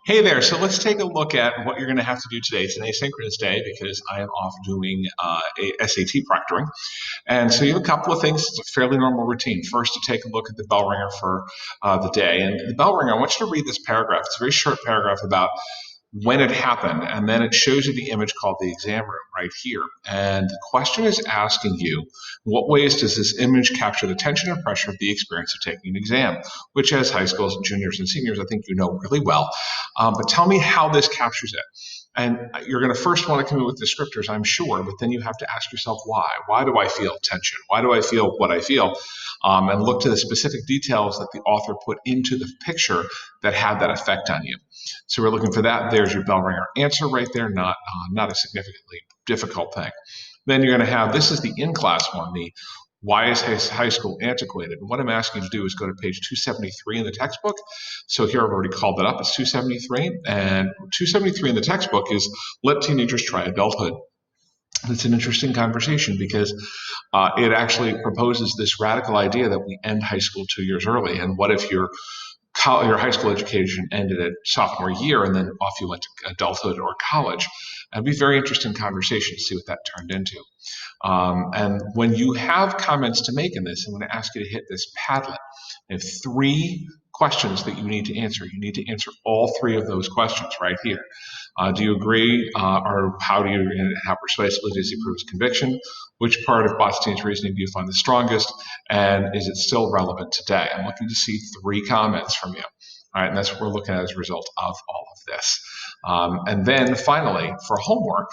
Hey there, so let's take a look at what you're going to have to do today. It's an asynchronous day because I am off doing a SAT proctoring. And so you have a couple of things. It's a fairly normal routine. First, to take a look at the Bellringer for the day. And the Bellringer, I want you to read this paragraph. It's a very short paragraph about when it happened, and then it shows you the image called the exam room right here. And the question is asking you, what ways does this image capture the tension and pressure of the experience of taking an exam, which as high schools, juniors, and seniors, I think you know really well. But tell me how this captures it. And you're going to first want to come in with descriptors, I'm sure, but then you have to ask yourself why. Why do I feel tension? Why do I feel what I feel? And look to the specific details that the author put into the picture that had that effect on you. So we're looking for that. There's your Bellringer answer right there, not a significantly difficult thing. Then you're going to have, this is the in-class one, the why is high school antiquated? And what I'm asking you to do is go to page 273 in the textbook. So here I've already called it up. It's 273. And 273 in the textbook is let teenagers try adulthood. It's an interesting conversation because it actually proposes this radical idea that we end high school 2 years early. And what if your high school education ended at sophomore year and then off you went to adulthood or college? It'd be a very interesting conversation to see what that turned into. And when you have comments to make in this, I'm going to ask you to hit this Padlet. I have three questions that you need to answer. You need to answer all three of those questions right here. Do you agree, or how persuasively does he prove his conviction? Which part of Botstein's reasoning do you find the strongest? And is it still relevant today? I'm looking to see three comments from you. All right, and that's what we're looking at as a result of all of this. And then finally, for homework,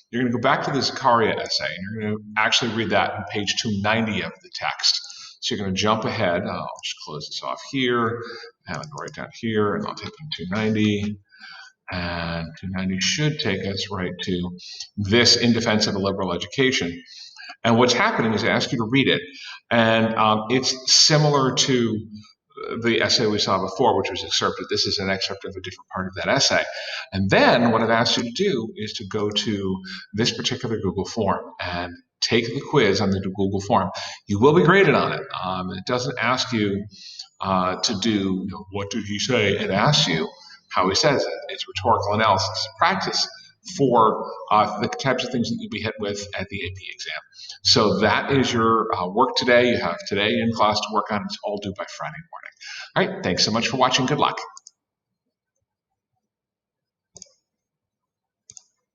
you're going to go back to the Zakaria essay, and you're going to actually read that on page 290 of the text. So you're going to jump ahead. I'll just close this off here, and I'll go right down here, and I'll take you to 290. And 290 should take us right to this in defense of a liberal education. And what's happening is I ask you to read it, and it's similar to the essay we saw before, which was excerpted. This is an excerpt of a different part of that essay. And then what I've asked you to do is to go to this particular Google form and take the quiz on the Google form. You will be graded on it. It doesn't ask you to do, what did he say? It asks you how he says it. It's rhetorical analysis practice for the types of things that you'll be hit with at the AP exam. So that is your work today. You have today in class to work on. It's all due by Friday morning. All right, thanks so much for watching. Good luck.